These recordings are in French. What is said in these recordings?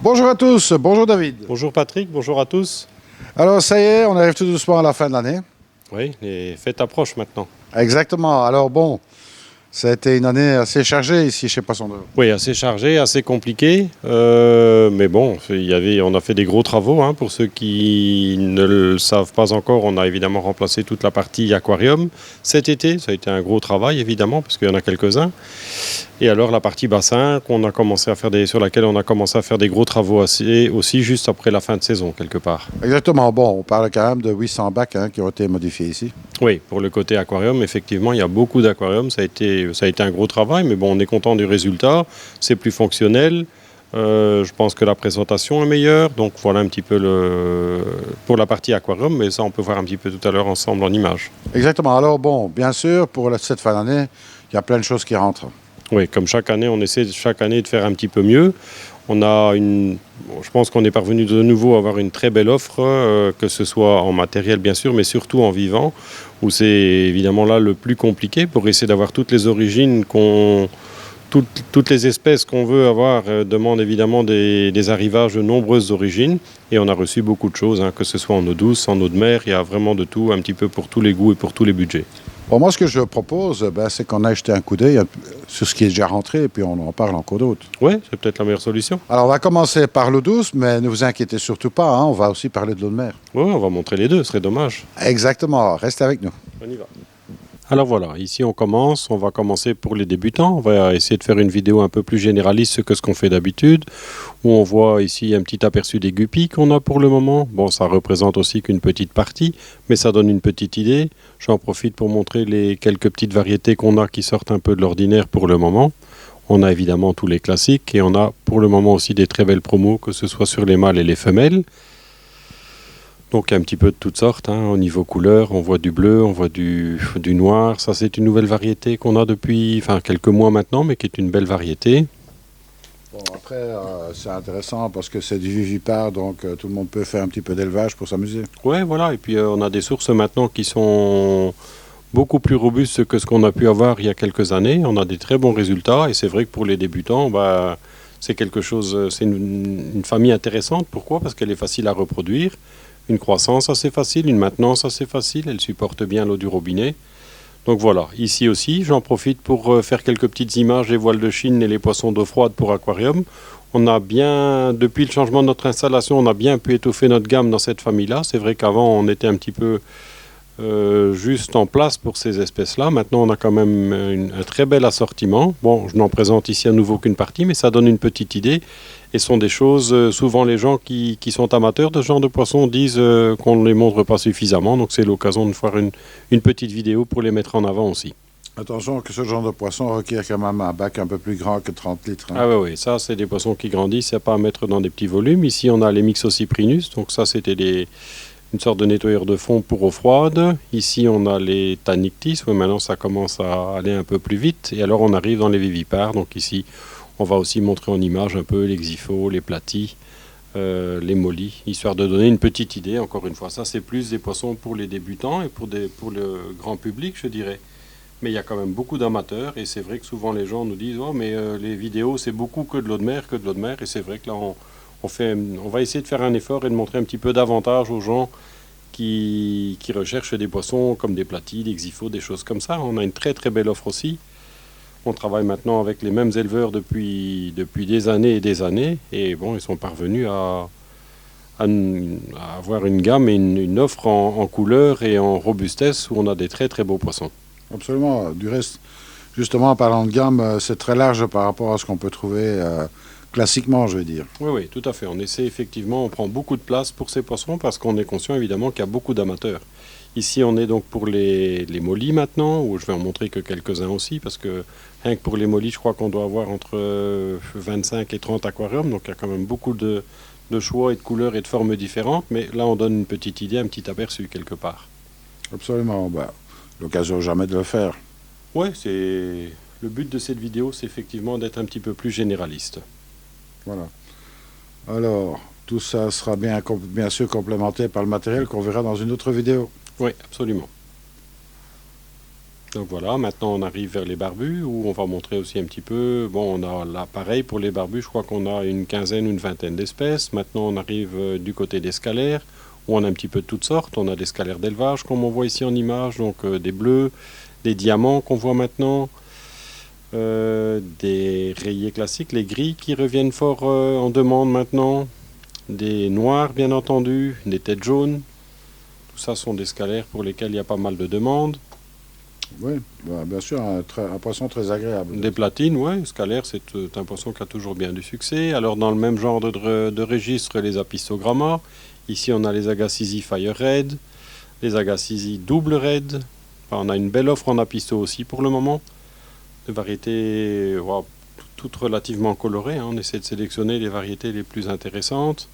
Bonjour à tous, bonjour David. Bonjour Patrick, bonjour à tous. Alors ça y est, on arrive tout doucement à la fin de l'année. Oui, les fêtes approchent maintenant. Exactement, alors bon, ça a été une année assez chargée ici chez Poisson d'Eau. Oui, assez chargé, assez compliqué. Mais bon, on a fait des gros travaux. Pour ceux qui ne le savent pas encore, on a évidemment remplacé toute la partie aquarium cet été. Ça a été un gros travail évidemment, parce qu'il y en a quelques-uns. Et alors la partie bassin sur laquelle on a commencé à faire des gros travaux aussi juste après la fin de saison quelque part. Exactement, bon, on parle quand même de 800 bacs qui ont été modifiés ici. Oui, pour le côté aquarium, effectivement, il y a beaucoup d'aquariums. Ça a été un gros travail, mais bon, on est content du résultat. C'est plus fonctionnel. Je pense que la présentation est meilleure. Donc voilà un petit peu pour la partie aquarium, mais ça, on peut voir un petit peu tout à l'heure ensemble en image. Exactement, alors bon, bien sûr, pour cette fin d'année, il y a plein de choses qui rentrent. Oui, comme chaque année, on essaie chaque année de faire un petit peu mieux. Je pense qu'on est parvenu de nouveau à avoir une très belle offre, que ce soit en matériel bien sûr, mais surtout en vivant, où c'est évidemment là le plus compliqué pour essayer d'avoir toutes les origines toutes les espèces qu'on veut avoir demandent évidemment des arrivages de nombreuses origines. Et on a reçu beaucoup de choses, que ce soit en eau douce, en eau de mer, il y a vraiment de tout, un petit peu pour tous les goûts et pour tous les budgets. Bon, moi, ce que je propose, c'est qu'on aille jeter un coup d'œil sur ce qui est déjà rentré et puis on en parle en cours de route. Oui, c'est peut-être la meilleure solution. Alors, on va commencer par l'eau douce, mais ne vous inquiétez surtout pas, on va aussi parler de l'eau de mer. Oui, on va montrer les deux, ce serait dommage. Exactement, restez avec nous. On y va. Alors voilà, ici on va commencer pour les débutants. On va essayer de faire une vidéo un peu plus généraliste que ce qu'on fait d'habitude, où on voit ici un petit aperçu des guppies qu'on a pour le moment. Bon, ça représente aussi qu'une petite partie, mais ça donne une petite idée. J'en profite pour montrer les quelques petites variétés qu'on a qui sortent un peu de l'ordinaire pour le moment. On a évidemment tous les classiques et on a pour le moment aussi des très belles promos, que ce soit sur les mâles et les femelles. Donc un petit peu de toutes sortes, au niveau couleur, on voit du bleu, on voit du noir. Ça c'est une nouvelle variété qu'on a depuis quelques mois maintenant, mais qui est une belle variété. Bon, après, c'est intéressant parce que c'est du vivipare, donc tout le monde peut faire un petit peu d'élevage pour s'amuser. Ouais, voilà, et puis on a des sources maintenant qui sont beaucoup plus robustes que ce qu'on a pu avoir il y a quelques années. On a des très bons résultats, et c'est vrai que pour les débutants, c'est une famille intéressante. Pourquoi ? Parce qu'elle est facile à reproduire. Une croissance assez facile, une maintenance assez facile, elle supporte bien l'eau du robinet. Donc voilà, ici aussi, j'en profite pour faire quelques petites images des voiles de Chine et les poissons d'eau froide pour aquarium. Depuis le changement de notre installation, on a bien pu étoffer notre gamme dans cette famille-là. C'est vrai qu'avant, on était un petit peu juste en place pour ces espèces-là. Maintenant, on a quand même un très bel assortiment. Bon, je n'en présente ici à nouveau qu'une partie, mais ça donne une petite idée. Et ce sont des choses, souvent les gens qui sont amateurs de ce genre de poissons disent qu'on ne les montre pas suffisamment. Donc c'est l'occasion de faire une petite vidéo pour les mettre en avant aussi. Attention que ce genre de poisson requiert quand même un bac un peu plus grand que 30 litres. Ah oui, ça c'est des poissons qui grandissent, il n'y a pas à mettre dans des petits volumes. Ici on a les Mixocyprinus, donc ça c'était une sorte de nettoyeur de fond pour eau froide. Ici on a les Tannictis, maintenant ça commence à aller un peu plus vite. Et alors on arrive dans les vivipares, donc ici on va aussi montrer en image un peu les Xyphos, les Platies, les Mollies, histoire de donner une petite idée. Encore une fois, ça c'est plus des poissons pour les débutants et pour le grand public, je dirais. Mais il y a quand même beaucoup d'amateurs, et c'est vrai que souvent les gens nous disent « Oh, mais les vidéos, c'est beaucoup que de l'eau de mer, que de l'eau de mer. » Et c'est vrai que là, on va essayer de faire un effort et de montrer un petit peu davantage aux gens qui recherchent des poissons comme des Platies, des Xyphos, des choses comme ça. On a une très très belle offre aussi. On travaille maintenant avec les mêmes éleveurs depuis des années et des années. Et bon, ils sont parvenus à avoir une gamme et une offre en couleur et en robustesse où on a des très très beaux poissons. Absolument. Du reste, justement, en parlant de gamme, c'est très large par rapport à ce qu'on peut trouver classiquement, je veux dire. Oui, tout à fait. On essaie effectivement, on prend beaucoup de place pour ces poissons parce qu'on est conscient évidemment qu'il y a beaucoup d'amateurs. Ici, on est donc pour les mollies maintenant, où je vais en montrer que quelques-uns aussi, parce que rien que pour les mollies, je crois qu'on doit avoir entre 25 et 30 aquariums, donc il y a quand même beaucoup de choix et de couleurs et de formes différentes, mais là, on donne une petite idée, un petit aperçu quelque part. Absolument. L'occasion jamais de le faire. Oui, le but de cette vidéo, c'est effectivement d'être un petit peu plus généraliste. Voilà. Alors, tout ça sera bien sûr complémenté par le matériel qu'on verra dans une autre vidéo. Oui, absolument. Donc voilà, maintenant on arrive vers les barbus où on va montrer aussi un petit peu. Bon, on a là pareil pour les barbus, je crois qu'on a une quinzaine ou une vingtaine d'espèces. Maintenant on arrive du côté des scalaires où on a un petit peu de toutes sortes. On a des scalaires d'élevage comme on voit ici en image, donc des bleus, des diamants qu'on voit maintenant, des rayés classiques, les gris qui reviennent fort en demande maintenant, des noirs bien entendu, des têtes jaunes. Tout ça sont des scalaires pour lesquels il y a pas mal de demandes. Oui, bah, bien sûr, un poisson très agréable. Des platines, oui, scalaire, c'est un poisson qui a toujours bien du succès. Alors dans le même genre de registre, les apistogramma. Ici on a les Agassiz Fire Red, les Agassiz double red. Enfin, on a une belle offre en apisto aussi pour le moment. Des variétés toutes relativement colorées, hein. On essaie de sélectionner les variétés les plus intéressantes.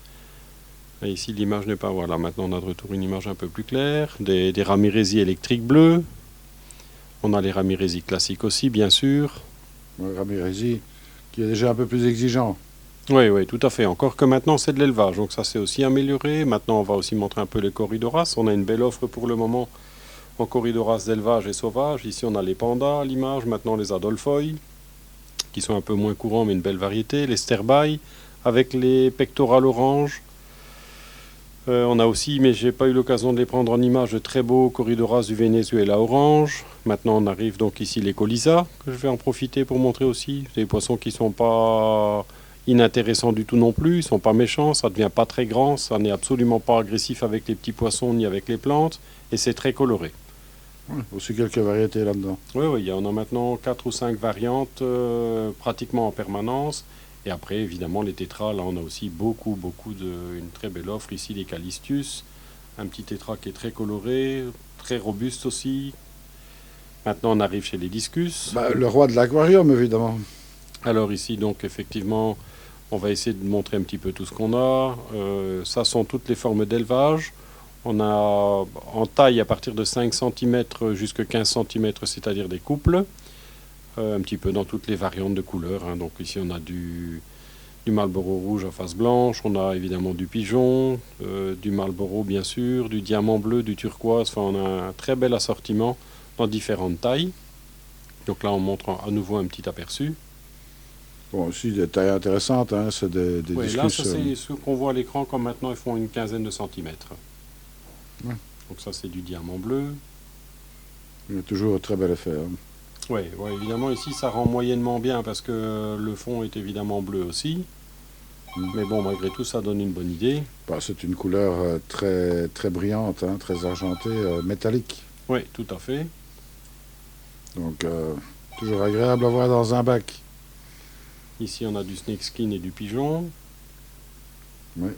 Et ici l'image n'est pas... Voilà, maintenant on a de retour une image un peu plus claire. Des Ramirezi électriques bleus. On a les Ramirezi classiques aussi, bien sûr. Ramirezi, qui est déjà un peu plus exigeant. Oui, oui, tout à fait. Encore que maintenant, c'est de l'élevage. Donc ça, c'est aussi amélioré. Maintenant, on va aussi montrer un peu les corridoras. On a une belle offre pour le moment en corridoras d'élevage et sauvage. Ici, on a les pandas à l'image. Maintenant, les adolphoi, qui sont un peu moins courants, mais une belle variété. Les sterbai, avec les pectorales orange. On a aussi, mais j'ai pas eu l'occasion de les prendre en image, de très beaux corridoras du Venezuela orange. Maintenant, on arrive donc ici les colisas, que je vais en profiter pour montrer aussi. Des poissons qui sont pas inintéressants du tout non plus, ils sont pas méchants, ça devient pas très grand, ça n'est absolument pas agressif avec les petits poissons ni avec les plantes, et c'est très coloré. Oui, aussi quelques variétés là-dedans. Oui, oui, on a maintenant 4 ou 5 variantes pratiquement en permanence. Et après, évidemment, les tétras, là, on a aussi une très belle offre. Ici, les Calistius, un petit tétra qui est très coloré, très robuste aussi. Maintenant, on arrive chez les Discus. Bah, le roi de l'aquarium, évidemment. Alors ici, donc, effectivement, on va essayer de montrer un petit peu tout ce qu'on a. Ça sont toutes les formes d'élevage. On a en taille à partir de 5 cm jusqu'à 15 cm, c'est-à-dire des couples. Un petit peu dans toutes les variantes de couleurs, hein. Donc ici on a du Marlboro rouge à face blanche, on a évidemment du pigeon, du Marlboro bien sûr, du diamant bleu, du turquoise. Enfin, on a un très bel assortiment dans différentes tailles. Donc là on montre à nouveau un petit aperçu. Bon, aussi des tailles intéressantes, hein, c'est des Oui, discus. là ça, c'est ce qu'on voit à l'écran, comme maintenant ils font une quinzaine de centimètres. Ouais. Donc ça c'est du diamant bleu. Il y a toujours un très bel effet. Hein. Oui, ouais, évidemment ici ça rend moyennement bien parce que le fond est évidemment bleu aussi. Mais bon, malgré tout, ça donne une bonne idée. Bah, c'est une couleur très, très brillante, hein, très argentée, métallique. Oui, tout à fait. Donc, toujours agréable à voir dans un bac. Ici, on a du snakeskin et du pigeon. Oui.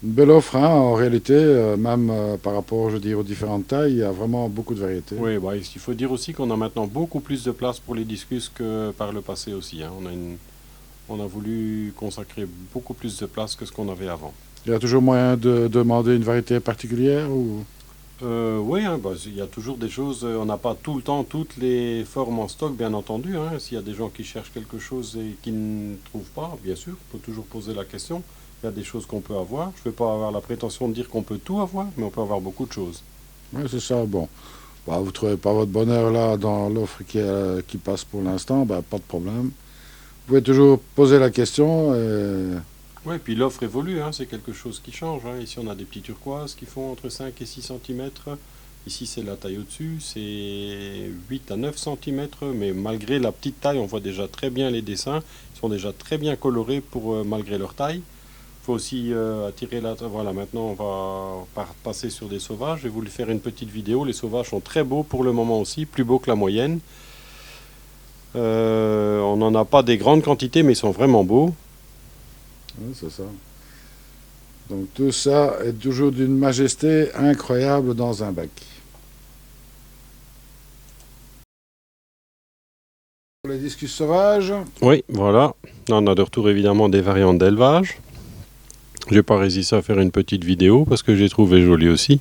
Une belle offre, hein, en réalité, même par rapport, je veux dire, aux différentes tailles, il y a vraiment beaucoup de variétés. Oui, bah, il faut dire aussi qu'on a maintenant beaucoup plus de place pour les discus que par le passé aussi, hein. On a voulu consacrer beaucoup plus de place que ce qu'on avait avant. Il y a toujours moyen de demander une variété particulière ou... Oui, hein, bah, il y a toujours des choses. On n'a pas tout le temps toutes les formes en stock, bien entendu, hein. S'il y a des gens qui cherchent quelque chose et qui ne trouvent pas, bien sûr, on peut toujours poser la question. Il y a des choses qu'on peut avoir. Je ne vais pas avoir la prétention de dire qu'on peut tout avoir, mais on peut avoir beaucoup de choses. Oui, c'est ça. Bon, bah, vous ne trouvez pas votre bonheur là dans l'offre qui passe pour l'instant, bah, pas de problème. Vous pouvez toujours poser la question. Oui, puis l'offre évolue, hein, c'est quelque chose qui change, hein. Ici, on a des petits turquoises qui font entre 5 et 6 cm. Ici, c'est la taille au-dessus, c'est 8 à 9 cm. Mais malgré la petite taille, on voit déjà très bien les dessins. Ils sont déjà très bien colorés malgré leur taille. Il faut aussi attirer la... Voilà, maintenant, on va passer sur des sauvages. Je vais vous faire une petite vidéo. Les sauvages sont très beaux pour le moment aussi, plus beaux que la moyenne. On n'en a pas des grandes quantités, mais ils sont vraiment beaux. Oui, c'est ça. Donc tout ça est toujours d'une majesté incroyable dans un bac. Pour les discus sauvages. Oui, voilà. Là, on a de retour évidemment des variantes d'élevage. J'ai pas résisté à faire une petite vidéo parce que j'ai trouvé joli aussi.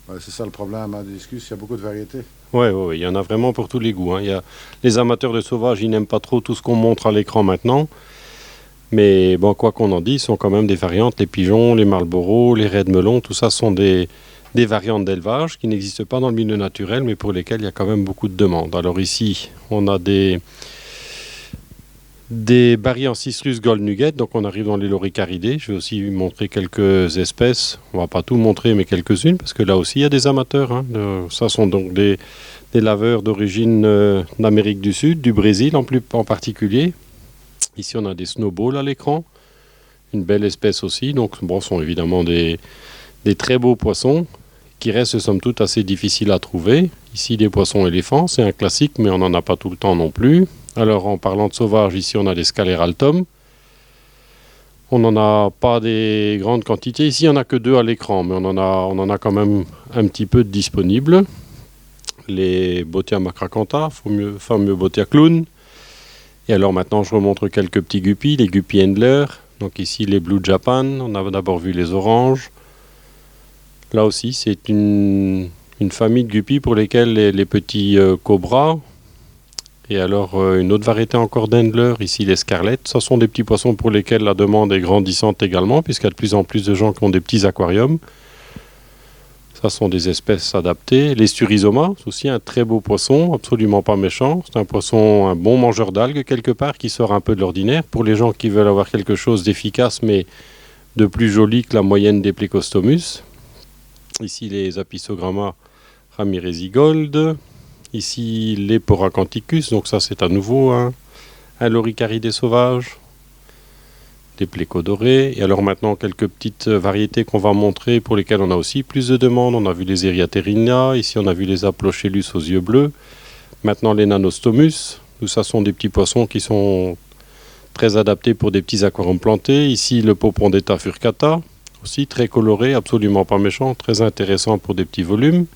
Ouais, c'est ça le problème, hein, des discus, il y a beaucoup de variétés. Oui, il y en a vraiment pour tous les goûts, hein. Il y a les amateurs de sauvages, ils n'aiment pas trop tout ce qu'on montre à l'écran maintenant. Mais bon, quoi qu'on en dise, ce sont quand même des variantes. Les pigeons, les Marlboro, les Red Melon, tout ça sont des des variantes d'élevage qui n'existent pas dans le milieu naturel, mais pour lesquelles il y a quand même beaucoup de demandes. Alors ici, on a des Bariensis Gold Nugget, donc on arrive dans les loricaridés. Je vais aussi montrer quelques espèces, on va pas tout montrer, mais quelques-unes, parce que là aussi il y a des amateurs. Hein. Ça sont donc des laveurs d'origine d'Amérique du Sud, du Brésil en particulier. Ici on a des snowballs à l'écran, une belle espèce aussi, donc bon, ce sont évidemment des très beaux poissons, qui restent somme toute assez difficiles à trouver. Ici des poissons éléphants, c'est un classique, mais on n'en a pas tout le temps non plus. Alors en parlant de sauvages, ici on a des Scaleraltum. On n'en a pas des grandes quantités. Ici il n'y en a que 2 à l'écran, mais on en a quand même un petit peu de disponibles. Les Botia macracantha, fameux Botia clown. Et alors maintenant je remontre quelques petits guppies, les guppies Handler. Donc ici les Blue Japan, on a d'abord vu les oranges. Là aussi c'est une famille de guppies pour lesquels les petits cobras. Et alors une autre variété encore d'Handler, ici les Scarlett. Ce sont des petits poissons pour lesquels la demande est grandissante également, puisqu'il y a de plus en plus de gens qui ont des petits aquariums. Ça sont des espèces adaptées. Les Sturizoma, c'est aussi un très beau poisson, absolument pas méchant. C'est un poisson, un bon mangeur d'algues quelque part, qui sort un peu de l'ordinaire. Pour les gens qui veulent avoir quelque chose d'efficace, mais de plus joli que la moyenne des Plecostomus. Ici les Apissogramma ramirezi gold. Ici les Poracanthicus, donc ça c'est à nouveau un loricaridé sauvage. Des plécos dorés. Et alors maintenant quelques petites variétés qu'on va montrer pour lesquelles on a aussi plus de demandes. On a vu les Eriatherinia, ici on a vu les Aplochellus aux yeux bleus. Maintenant les Nanostomus, tout ça sont des petits poissons qui sont très adaptés pour des petits aquariums plantés. Ici le Popondetta furcata, aussi très coloré, absolument pas méchant, très intéressant pour des petits volumes.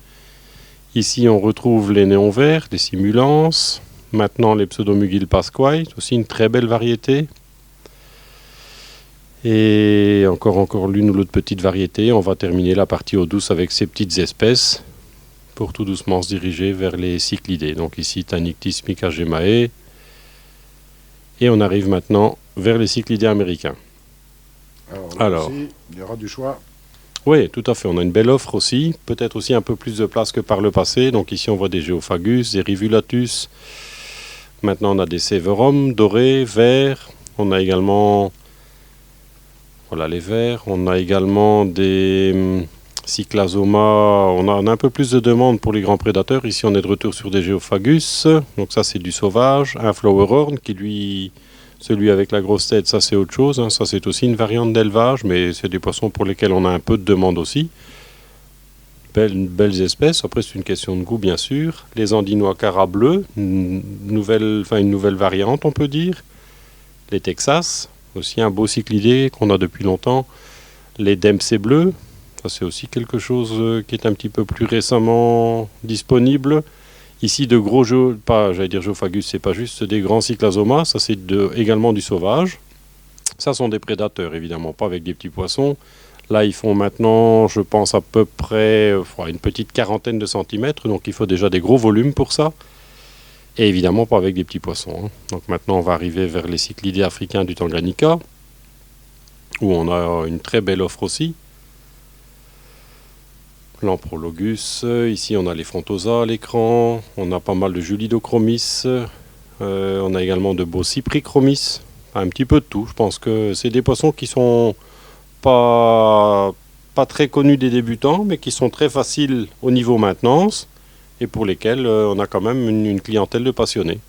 Ici on retrouve les néons verts, les Simulans. Maintenant les Pseudomugil pasquae, aussi une très belle variété. Et encore l'une ou l'autre petite variété. On va terminer la partie eau douce avec ces petites espèces pour tout doucement se diriger vers les cyclidés. Donc ici Tanictis micagemae. Et on arrive maintenant vers les cyclidés américains. Alors ici, il y aura du choix. Oui, tout à fait. On a une belle offre aussi. Peut-être aussi un peu plus de place que par le passé. Donc ici on voit des Geophagus, des Rivulatus. Maintenant on a des Severum dorés, verts. On a également... Voilà les verts. On a également des Cyclasoma. On a un peu plus de demandes pour les grands prédateurs. Ici, on est de retour sur des Geophagus. Donc ça, c'est du sauvage. Un Flowerhorn qui, lui, celui avec la grosse tête, ça, c'est autre chose. Hein. Ça, c'est aussi une variante d'élevage, mais c'est des poissons pour lesquels on a un peu de demande aussi. Belles espèces. Après, c'est une question de goût, bien sûr. Les Andinois cara bleus, une nouvelle variante, on peut dire. Les Texas. Aussi un beau cyclidé qu'on a depuis longtemps. Les Dempsey bleus, ça c'est aussi quelque chose qui est un petit peu plus récemment disponible. Ici de gros Geophagus, c'est pas juste des grands Cyclasoma, ça c'est également du sauvage. Ça sont des prédateurs évidemment, pas avec des petits poissons. Là ils font maintenant, je pense à peu près une petite quarantaine de centimètres, donc il faut déjà des gros volumes pour ça. Et évidemment pas avec des petits poissons. Hein. Donc maintenant on va arriver vers les cyclidés africains du Tanganyika, où on a une très belle offre aussi. Lamprologus, ici on a les Frontosa à l'écran, on a pas mal de Julidochromis, on a également de beaux Cyprichromis, un petit peu de tout. Je pense que c'est des poissons qui sont pas très connus des débutants, mais qui sont très faciles au niveau maintenance. Et pour lesquels on a quand même une clientèle de passionnés.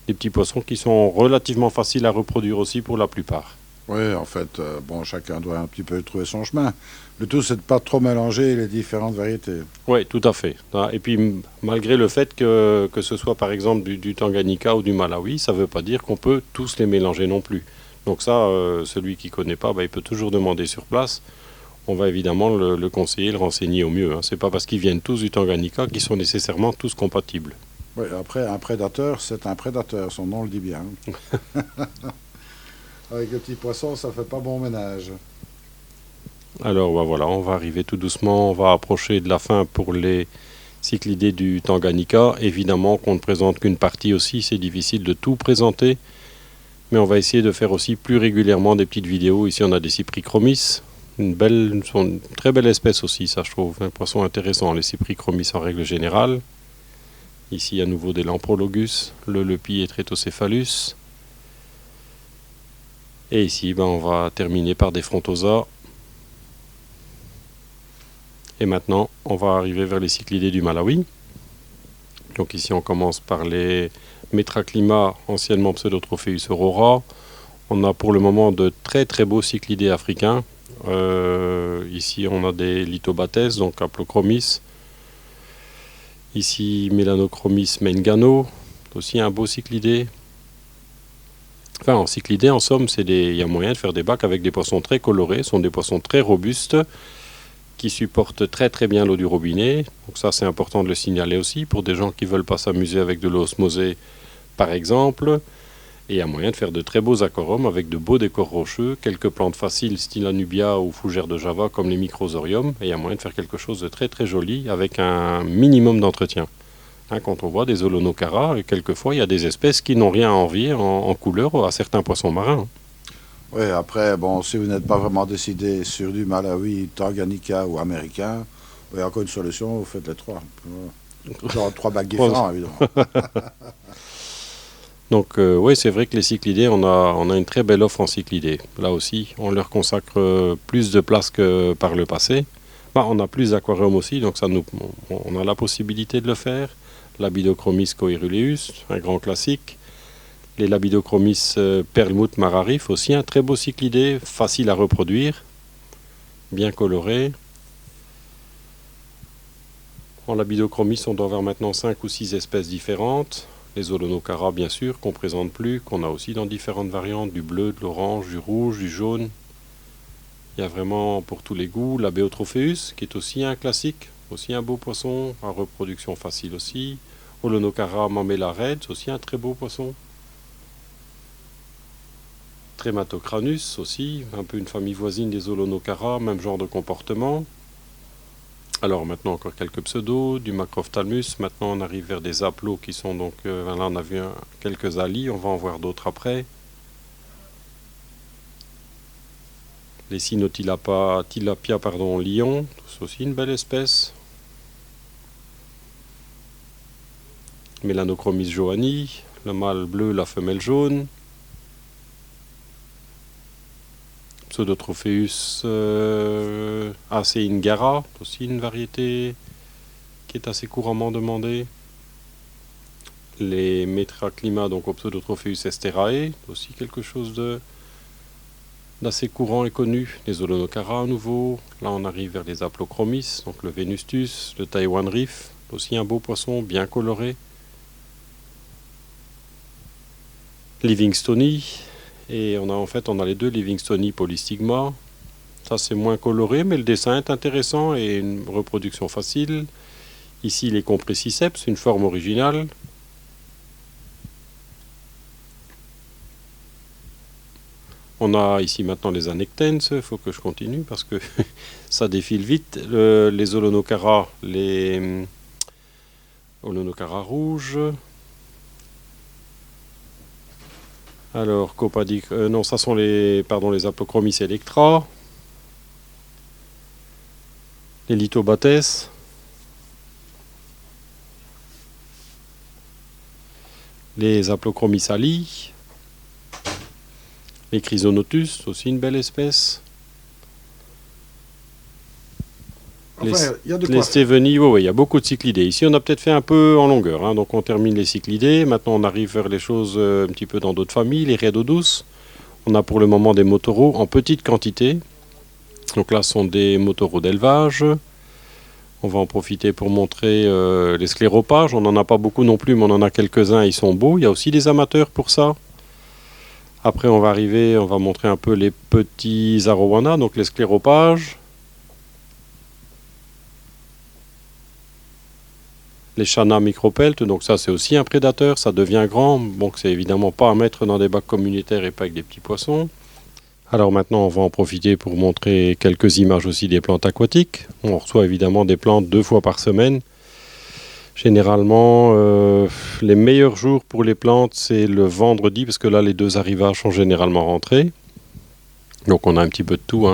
Des petits poissons qui sont relativement faciles à reproduire aussi pour la plupart. Oui, en fait, chacun doit un petit peu trouver son chemin. Le tout, c'est de ne pas trop mélanger les différentes variétés. Oui, tout à fait. Et puis, malgré le fait que ce soit par exemple du Tanganyika ou du Malawi, ça ne veut pas dire qu'on peut tous les mélanger non plus. Donc ça, celui qui ne connaît pas, il peut toujours demander sur place. On va évidemment le conseiller, le renseigner au mieux. Hein. Ce n'est pas parce qu'ils viennent tous du Tanganyika qu'ils sont nécessairement tous compatibles. Oui, après, un prédateur, c'est un prédateur, son nom le dit bien. Avec le petit poisson, ça ne fait pas bon ménage. Alors voilà, on va arriver tout doucement, on va approcher de la fin pour les cyclidés du Tanganyika. Évidemment qu'on ne présente qu'une partie aussi, c'est difficile de tout présenter. Mais on va essayer de faire aussi plus régulièrement des petites vidéos. Ici on a des Cyprichromis. Une très belle espèce aussi, ça je trouve. Un poisson intéressant, les Cyprichromis en règle générale. Ici à nouveau des Lamprologus, le Lepi et Tretocéphalus. Et ici on va terminer par des Frontosa. Et maintenant on va arriver vers les Cyclidés du Malawi. Donc ici on commence par les Metraclima, anciennement Pseudotropheus aurora. On a pour le moment de très très beaux cyclidés africains. Ici on a des Lithobates, donc Aplochromis. Ici Melanochromis mengano, aussi un beau cyclidé. Enfin en cyclidé en somme, il y a moyen de faire des bacs avec des poissons très colorés. Ce sont des poissons très robustes qui supportent très très bien l'eau du robinet. Donc ça c'est important de le signaler aussi pour des gens qui ne veulent pas s'amuser avec de l'eau osmosée par exemple. Et il y a moyen de faire de très beaux aquariums avec de beaux décors rocheux, quelques plantes faciles style Anubia ou fougères de Java comme les Microsorium. Et il y a moyen de faire quelque chose de très très joli avec un minimum d'entretien. Quand on voit des Holonocara, quelquefois il y a des espèces qui n'ont rien à envier en couleur à certains poissons marins. Oui, après, bon, si vous n'êtes pas vraiment décidé sur du Malawi, Tanganyika ou américain, il y a encore une solution, vous faites les trois. Genre 3 bacs différents, évidemment. Donc oui, c'est vrai que les cyclidés, on a une très belle offre en cyclidés. Là aussi, on leur consacre plus de place que par le passé. On a plus d'aquariums aussi, donc on a la possibilité de le faire. Labidochromis coeruleus, un grand classique. Les Labidochromis perlmuth mararif, aussi un très beau cyclidé, facile à reproduire, bien coloré. En Labidochromis, on doit avoir maintenant 5 ou 6 espèces différentes. Les Holonocara, bien sûr, qu'on ne présente plus, qu'on a aussi dans différentes variantes, du bleu, de l'orange, du rouge, du jaune. Il y a vraiment pour tous les goûts. La Beotropheus, qui est aussi un classique, aussi un beau poisson, à reproduction facile aussi. Holonocara mamela red, aussi un très beau poisson. Trematocranus aussi, un peu une famille voisine des Holonocara, même genre de comportement. Alors maintenant encore quelques pseudos, du Macrophthalmus, maintenant on arrive vers des aplos qui sont donc, là on a vu quelques alis, on va en voir d'autres après. Les Cynotilapia, lion, c'est aussi une belle espèce. Melanochromis johanni, le mâle bleu, la femelle jaune. Pseudotropheus Aceingara, aussi une variété qui est assez couramment demandée. Les Metraclima, donc au Pseudotropheus esterae, aussi quelque chose d'assez courant et connu. Les Holonocara à nouveau. Là on arrive vers les Aplochromis, donc le Venustus, le Taiwan Reef, aussi un beau poisson bien coloré. Livingstoni. Et on a les deux Livingstoni polystigma. Ça c'est moins coloré, mais le dessin est intéressant et une reproduction facile. Ici les Compressiceps, une forme originale. On a ici maintenant les Anectens, il faut que je continue parce que ça défile vite. Les Holonocara, les Holonocara rouges. Alors, non, ça sont les Aplochromis electra, les Lithobates, les Aplochromis ali, les Chrysonotus, aussi une belle espèce. Enfin, les Steveni, il y a beaucoup de cyclidés. Ici, on a peut-être fait un peu en longueur. Donc, on termine les cyclidés. Maintenant, on arrive vers les choses un petit peu dans d'autres familles. Les Rhiadodus. On a pour le moment des motoreaux en petite quantité. Donc là, ce sont des motoreaux d'élevage. On va en profiter pour montrer les scléropages. On n'en a pas beaucoup non plus, mais on en a quelques-uns. Ils sont beaux. Il y a aussi des amateurs pour ça. Après, on va montrer un peu les petits arowana, donc les scléropages. Les Chana micropeltes, donc ça c'est aussi un prédateur, ça devient grand, donc c'est évidemment pas à mettre dans des bacs communautaires et pas avec des petits poissons. Alors maintenant on va en profiter pour montrer quelques images aussi des plantes aquatiques. On reçoit évidemment des plantes 2 fois par semaine. Généralement, les meilleurs jours pour les plantes c'est le vendredi, parce que là les 2 arrivages sont généralement rentrés. Donc on a un petit peu de tout.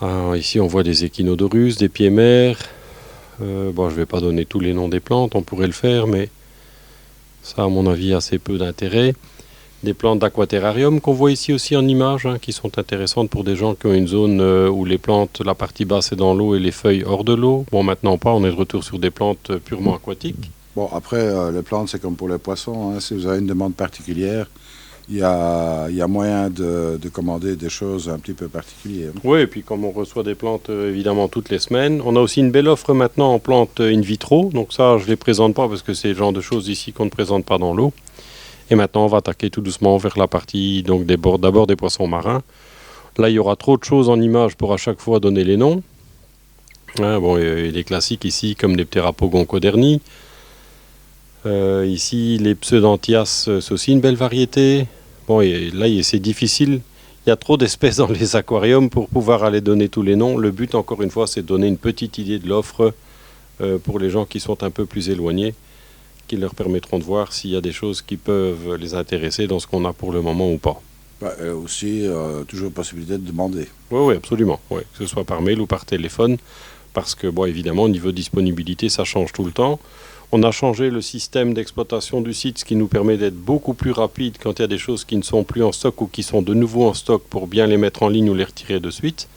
Ici, on voit des échinodorus, des pieds-mères. Bon, je ne vais pas donner tous les noms des plantes, on pourrait le faire, mais ça, à mon avis, a assez peu d'intérêt. Des plantes d'aquaterrarium qu'on voit ici aussi en image, qui sont intéressantes pour des gens qui ont une zone où les plantes, la partie basse est dans l'eau et les feuilles hors de l'eau. Bon, maintenant pas, on est de retour sur des plantes purement aquatiques. Bon, après, les plantes, c'est comme pour les poissons, hein. Si vous avez une demande particulière, il y a moyen de commander des choses un petit peu particulières. Oui, et puis comme on reçoit des plantes évidemment toutes les semaines, on a aussi une belle offre maintenant en plantes in vitro. Donc ça, je ne les présente pas parce que c'est le genre de choses ici qu'on ne présente pas dans l'eau. Et maintenant, on va attaquer tout doucement vers la partie donc d'abord des poissons marins. Là, il y aura trop de choses en images pour à chaque fois donner les noms. Bon, il y a des classiques ici comme les Ptérapogon coderni. Ici, les Pseudanthias, c'est aussi une belle variété. Bon, et là, c'est difficile. Il y a trop d'espèces dans les aquariums pour pouvoir aller donner tous les noms. Le but, encore une fois, c'est de donner une petite idée de l'offre pour les gens qui sont un peu plus éloignés, qui leur permettront de voir s'il y a des choses qui peuvent les intéresser dans ce qu'on a pour le moment ou pas. Aussi, toujours possibilité de demander. Oui, absolument. Oui, que ce soit par mail ou par téléphone. Parce que, bon, évidemment, au niveau de disponibilité, ça change tout le temps. On a changé le système d'exploitation du site, ce qui nous permet d'être beaucoup plus rapide quand il y a des choses qui ne sont plus en stock ou qui sont de nouveau en stock pour bien les mettre en ligne ou les retirer de suite.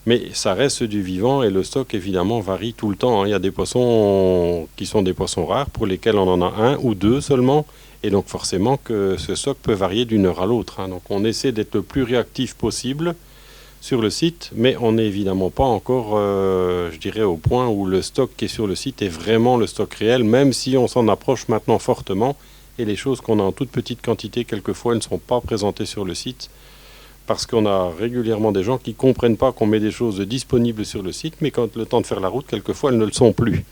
Mais ça reste du vivant et le stock, évidemment, varie tout le temps. Il y a des poissons qui sont des poissons rares pour lesquels on en a un ou deux seulement. Et donc forcément que ce stock peut varier d'une heure à l'autre. Donc on essaie d'être le plus réactif possible sur le site, mais on n'est évidemment pas encore, je dirais, au point où le stock qui est sur le site est vraiment le stock réel, même si on s'en approche maintenant fortement. Et les choses qu'on a en toute petite quantité, quelquefois, elles ne sont pas présentées sur le site. Parce qu'on a régulièrement des gens qui ne comprennent pas qu'on met des choses disponibles sur le site, mais quand le temps de faire la route, quelquefois, elles ne le sont plus.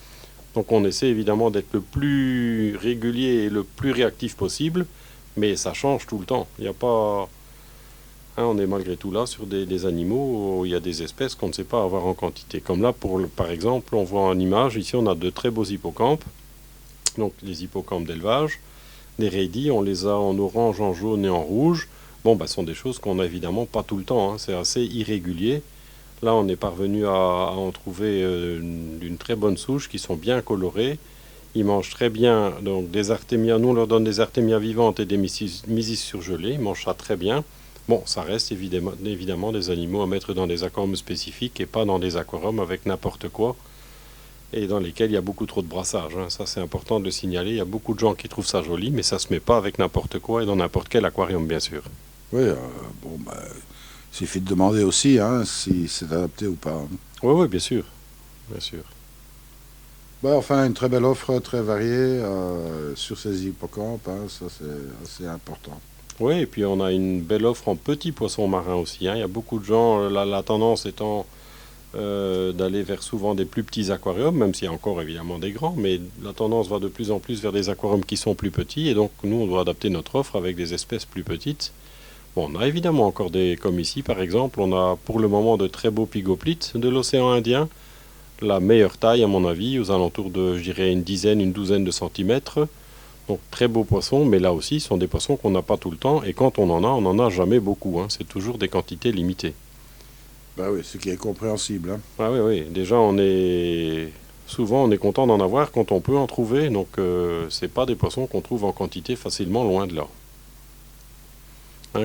Donc on essaie évidemment d'être le plus régulier et le plus réactif possible, mais ça change tout le temps. Il n'y a pas... on est malgré tout là sur des animaux où il y a des espèces qu'on ne sait pas avoir en quantité. Comme là, par exemple, on voit en image, ici on a de très beaux hippocampes, donc les hippocampes d'élevage. Des raidis, on les a en orange, en jaune et en rouge. Bon, ce sont des choses qu'on n'a évidemment pas tout le temps, c'est assez irrégulier. Là, on est parvenu à en trouver d'une très bonne souche qui sont bien colorées. Ils mangent très bien donc des artémias. Nous, on leur donne des artémias vivantes et des mysis surgelées. Ils mangent ça très bien. Bon, ça reste évidemment des animaux à mettre dans des aquariums spécifiques et pas dans des aquariums avec n'importe quoi et dans lesquels il y a beaucoup trop de brassage. Ça, c'est important de le signaler. Il y a beaucoup de gens qui trouvent ça joli, mais ça ne se met pas avec n'importe quoi et dans n'importe quel aquarium, bien sûr. Oui, il suffit de demander aussi si c'est adapté ou pas. Oui, bien sûr. Bien sûr. Enfin, une très belle offre, très variée sur ces hippocampes, ça c'est assez important. Oui, et puis on a une belle offre en petits poissons marins aussi. Il y a beaucoup de gens, la tendance étant d'aller vers souvent des plus petits aquariums, même s'il y a encore évidemment des grands, mais la tendance va de plus en plus vers des aquariums qui sont plus petits, et donc nous on doit adapter notre offre avec des espèces plus petites. Bon, on a évidemment encore comme ici par exemple, on a pour le moment de très beaux pigoplites de l'océan Indien, la meilleure taille à mon avis, aux alentours de, je dirais, une douzaine de centimètres. Donc très beaux poissons, mais là aussi, ce sont des poissons qu'on n'a pas tout le temps, et quand on n'en a jamais beaucoup. C'est toujours des quantités limitées. Oui, ce qui est compréhensible. Ah oui, déjà souvent on est content d'en avoir quand on peut en trouver, donc c'est pas des poissons qu'on trouve en quantité facilement, loin de là.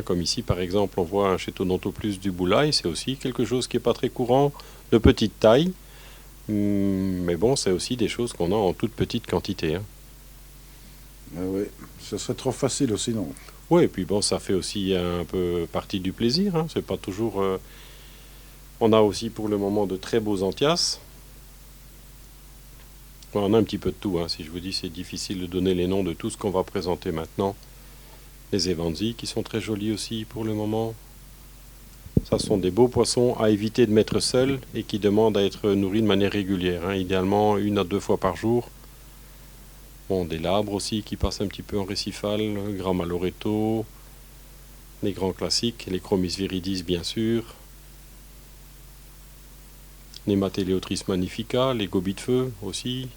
Comme ici par exemple, on voit un Chaetodontopleus du Boulay, c'est aussi quelque chose qui n'est pas très courant, de petite taille, mais bon, c'est aussi des choses qu'on a en toute petite quantité. Oui, ce serait trop facile aussi, non? Oui, et puis bon, ça fait aussi un peu partie du plaisir. C'est pas toujours. On a aussi pour le moment de très beaux anthias. On a un petit peu de tout. Si je vous dis, c'est difficile de donner les noms de tout ce qu'on va présenter maintenant. Les Evansi qui sont très jolis aussi pour le moment. Ça sont des beaux poissons à éviter de mettre seuls et qui demandent à être nourris de manière régulière. Idéalement 1 à 2 fois par jour. Bon, des labres aussi qui passent un petit peu en récifal, Gramma loreto, les grands classiques, les Chromis viridis bien sûr, Nemateleotris magnifica, les gobies de feu aussi,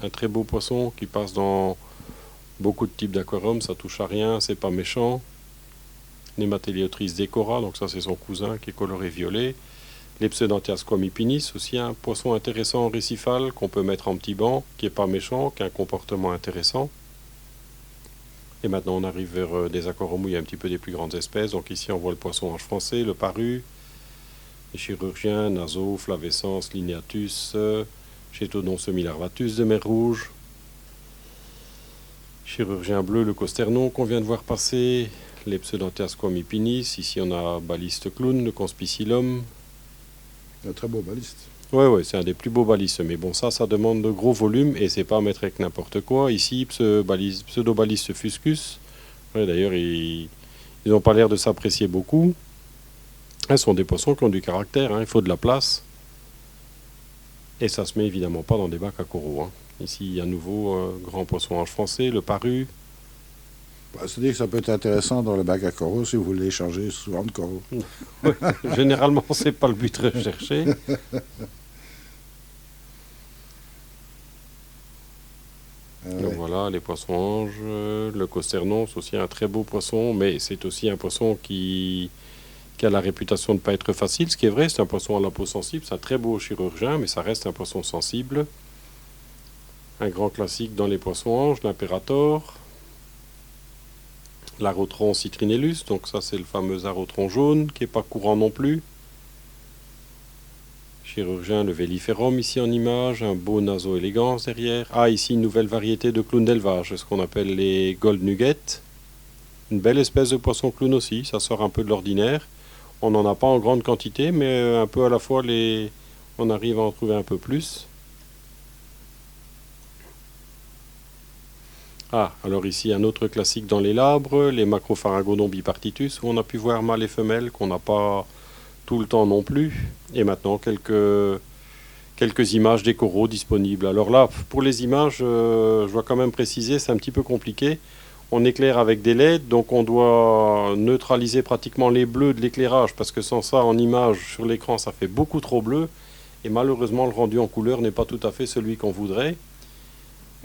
un très beau poisson qui passe dans beaucoup de types d'aquariums, ça touche à rien, c'est pas méchant. Nemateleotris decora, donc ça c'est son cousin qui est coloré violet. Les Pseudanthias squamipinis, aussi un poisson intéressant en récifal qu'on peut mettre en petit banc, qui n'est pas méchant, qui a un comportement intéressant. Et maintenant on arrive vers des aquariums où il y a un petit peu des plus grandes espèces. Donc ici on voit le poisson-ange français, le paru, les chirurgiens, naso, flavescens, lineatus, Chetodon semi-larvatus de mer Rouge, chirurgien bleu, le costernon qu'on vient de voir passer, les Pseudanthias squamipinis, ici on a baliste clown, le conspicillum. Un très beau baliste. Ouais, c'est un des plus beaux balistes, mais bon, ça demande de gros volumes et c'est pas à mettre avec n'importe quoi. Ici, pseudobaliste fuscus, ouais, d'ailleurs, ils n'ont pas l'air de s'apprécier beaucoup. Ce sont des poissons qui ont du caractère, hein, il faut de la place. Et ça se met évidemment pas dans des bacs à coraux. Hein. Ici, à nouveau, grand poisson-ange français, le paru. C'est-à-dire que ça peut être intéressant dans le bac à coraux si vous voulez échanger souvent de coraux. Ouais, généralement, c'est pas le but recherché. Donc voilà, les poissons-anges, le costernon, c'est aussi un très beau poisson, mais c'est aussi un poisson qui a la réputation de ne pas être facile, ce qui est vrai, c'est un poisson à la peau sensible, c'est un très beau chirurgien, mais ça reste un poisson sensible. Un grand classique dans les poissons-anges, l'impérator, l'arotron citrinellus, donc ça c'est le fameux arotron jaune, qui n'est pas courant non plus. Chirurgien, le velliferum ici en image, un beau naso élégance derrière. Ah, ici une nouvelle variété de clown d'élevage, ce qu'on appelle les gold nuggets. Une belle espèce de poisson clown aussi, ça sort un peu de l'ordinaire. On n'en a pas en grande quantité, mais un peu à la fois, on arrive à en trouver un peu plus. Ah, alors ici un autre classique dans les labres, les Macropharagodon bipartitus, où on a pu voir mâles et femelles, qu'on n'a pas tout le temps non plus. Et maintenant, quelques images des coraux disponibles. Alors là, pour les images, je dois quand même préciser, c'est un petit peu compliqué. On éclaire avec des LED, donc on doit neutraliser pratiquement les bleus de l'éclairage, parce que sans ça, en image, sur l'écran, ça fait beaucoup trop bleu. Et malheureusement, le rendu en couleur n'est pas tout à fait celui qu'on voudrait.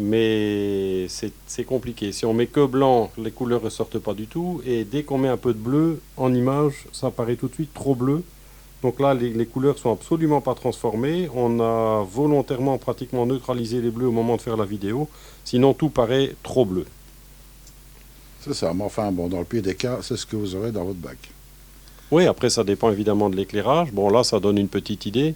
Mais c'est compliqué. Si on met que blanc, les couleurs ne ressortent pas du tout. Et dès qu'on met un peu de bleu en image, ça paraît tout de suite trop bleu. Donc là, les couleurs sont absolument pas transformées. On a volontairement pratiquement neutralisé les bleus au moment de faire la vidéo. Sinon, tout paraît trop bleu. C'est ça. Mais enfin, bon, dans le pire des cas, c'est ce que vous aurez dans votre bac. Oui, après, ça dépend évidemment de l'éclairage. Bon, là, ça donne une petite idée.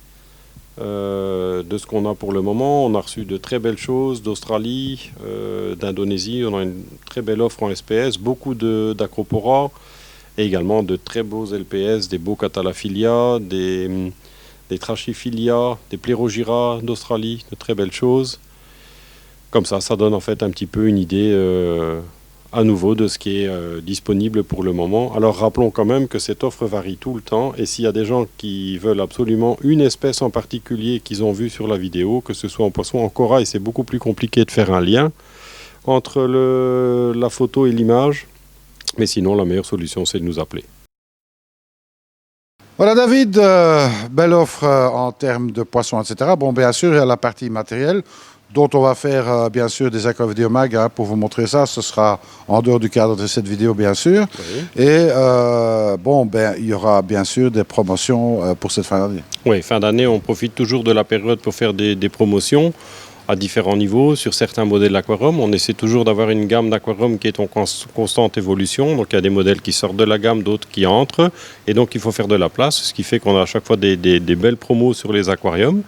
De ce qu'on a pour le moment. On a reçu de très belles choses d'Australie, d'Indonésie. On a une très belle offre en SPS, beaucoup d'acropora et également de très beaux LPS, des beaux Catalaphilia, des Trachiphilia, des Plérogyra d'Australie, de très belles choses. Comme ça donne en fait un petit peu une idée à nouveau de ce qui est disponible pour le moment. Alors rappelons quand même que cette offre varie tout le temps et s'il y a des gens qui veulent absolument une espèce en particulier qu'ils ont vue sur la vidéo, que ce soit en poisson ou en corail, c'est beaucoup plus compliqué de faire un lien entre la photo et l'image, mais sinon la meilleure solution c'est de nous appeler. Voilà David, belle offre en termes de poissons, etc. Bon, bien sûr, il y a la partie matérielle, dont on va faire bien sûr des aqua vidéo mag pour vous montrer ça. Ce sera en dehors du cadre de cette vidéo bien sûr. Oui. Et bon, ben, il y aura bien sûr des promotions pour cette fin d'année. Oui, fin d'année, on profite toujours de la période pour faire des promotions à différents niveaux sur certains modèles d'aquarium. On essaie toujours d'avoir une gamme d'aquarium qui est en constante évolution. Donc il y a des modèles qui sortent de la gamme, d'autres qui entrent. Et donc il faut faire de la place, ce qui fait qu'on a à chaque fois des belles promos sur les aquariums.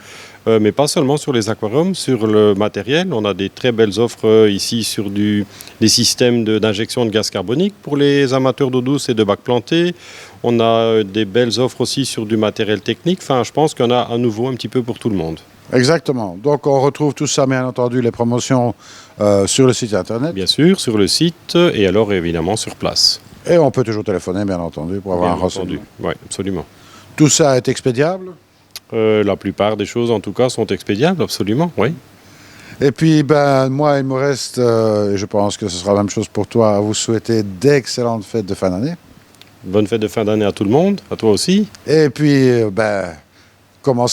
Mais pas seulement sur les aquariums, sur le matériel. On a des très belles offres ici sur des systèmes d'injection de gaz carbonique pour les amateurs d'eau douce et de bacs plantés. On a des belles offres aussi sur du matériel technique. Enfin, je pense qu'il y en a à nouveau un petit peu pour tout le monde. Exactement. Donc on retrouve tout ça, bien entendu, les promotions sur le site internet. Bien sûr, sur le site et alors évidemment sur place. Et on peut toujours téléphoner, bien entendu, pour avoir un renseignement. Oui, absolument. Tout ça est expédiable ? La plupart des choses, en tout cas, sont expédiables, absolument, oui. Et puis, ben, moi, il me reste, et je pense que ce sera la même chose pour toi, à vous souhaiter d'excellentes fêtes de fin d'année. Bonne fête de fin d'année à tout le monde, à toi aussi. Et puis, ben, commencez